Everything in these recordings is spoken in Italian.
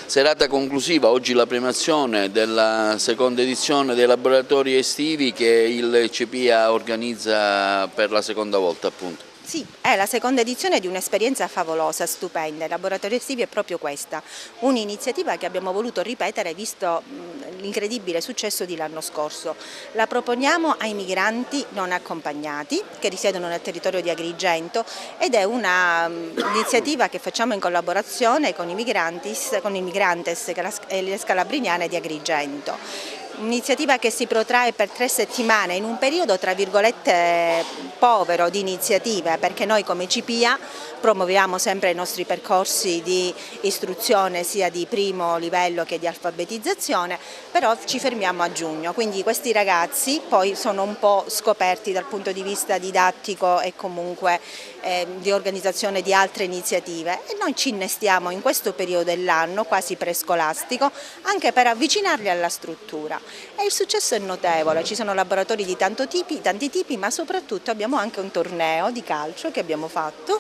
Serata conclusiva, oggi la premiazione della seconda edizione dei laboratori estivi che il CPIA organizza per la seconda volta, appunto. Sì, è la seconda edizione di un'esperienza favolosa, stupenda. Il laboratorio estivi è proprio questa, un'iniziativa che abbiamo voluto ripetere visto l'incredibile successo dell'anno scorso. La proponiamo ai migranti non accompagnati che risiedono nel territorio di Agrigento ed è un'iniziativa che facciamo in collaborazione con i migrantes e le scalabriniane di Agrigento. Un'iniziativa che si protrae per 3 settimane in un periodo tra virgolette povero di iniziative, perché noi come CPIA promuoviamo sempre i nostri percorsi di istruzione sia di primo livello che di alfabetizzazione, però ci fermiamo a giugno, quindi questi ragazzi poi sono un po' scoperti dal punto di vista didattico e comunque di organizzazione di altre iniziative e noi ci innestiamo in questo periodo dell'anno quasi prescolastico anche per avvicinarli alla struttura. E il successo è notevole, ci sono laboratori di tanti tipi, ma soprattutto abbiamo anche un torneo di calcio che abbiamo fatto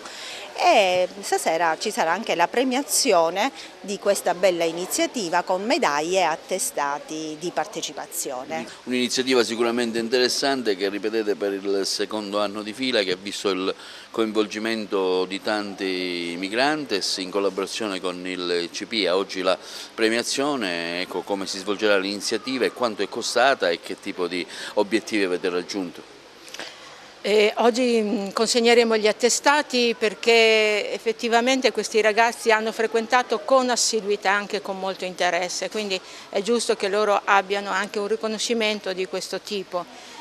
e stasera ci sarà anche la premiazione di questa bella iniziativa con medaglie e attestati di partecipazione. Un'iniziativa sicuramente interessante che ripetete per il secondo anno di fila, che ha visto il coinvolgimento di tanti migrantes in collaborazione con il CPIA. Oggi la premiazione, ecco, come si svolgerà l'iniziativa e quanto è costata e che tipo di obiettivi avete raggiunto. Oggi consegneremo gli attestati perché effettivamente questi ragazzi hanno frequentato con assiduità, anche con molto interesse, quindi è giusto che loro abbiano anche un riconoscimento di questo tipo.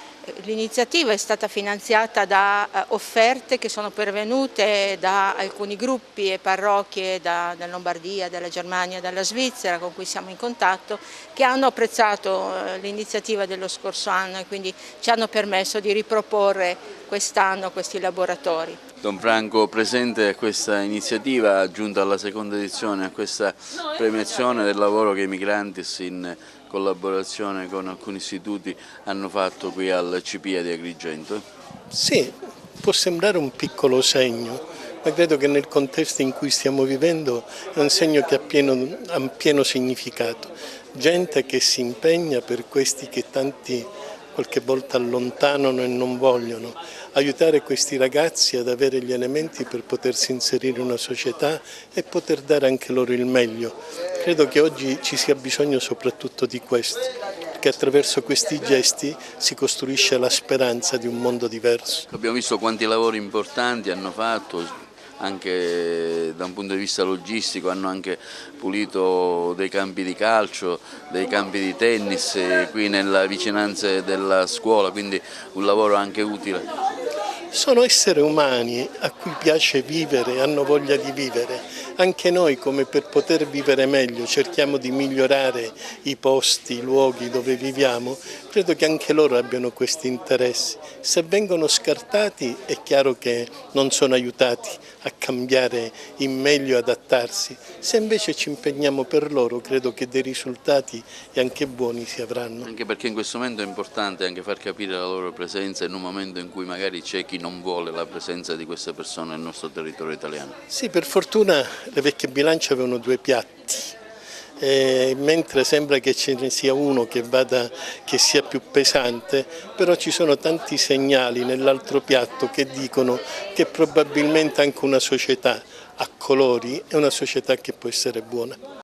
L'iniziativa è stata finanziata da offerte che sono pervenute da alcuni gruppi e parrocchie della Lombardia, della Germania, dalla Svizzera con cui siamo in contatto, che hanno apprezzato l'iniziativa dello scorso anno e quindi ci hanno permesso di riproporre quest'anno questi laboratori. Don Franco, presente a questa iniziativa, giunta alla seconda edizione, a questa premiazione del lavoro che i migranti in collaborazione con alcuni istituti hanno fatto qui al CPIA di Agrigento? Sì, può sembrare un piccolo segno, ma credo che nel contesto in cui stiamo vivendo è un segno che ha pieno significato. Gente che si impegna per questi che tanti qualche volta allontanano e non vogliono, aiutare questi ragazzi ad avere gli elementi per potersi inserire in una società e poter dare anche loro il meglio. Credo che oggi ci sia bisogno soprattutto di questo, perché attraverso questi gesti si costruisce la speranza di un mondo diverso. Abbiamo visto quanti lavori importanti hanno fatto, anche da un punto di vista logistico, hanno anche pulito dei campi di calcio, dei campi di tennis qui nella vicinanza della scuola, quindi un lavoro anche utile. Sono esseri umani a cui piace vivere, hanno voglia di vivere. Anche noi, come per poter vivere meglio, cerchiamo di migliorare i posti, i luoghi dove viviamo. Credo che anche loro abbiano questi interessi. Se vengono scartati è chiaro che non sono aiutati a cambiare in meglio e adattarsi. Se invece ci impegniamo per loro, credo che dei risultati e anche buoni si avranno. Anche perché in questo momento è importante anche far capire la loro presenza in un momento in cui magari c'è chi non vuole la presenza di queste persone nel nostro territorio italiano. Sì, per fortuna le vecchie bilance avevano 2 piatti, mentre sembra che ce ne sia uno che sia più pesante, però ci sono tanti segnali nell'altro piatto che dicono che probabilmente anche una società a colori è una società che può essere buona.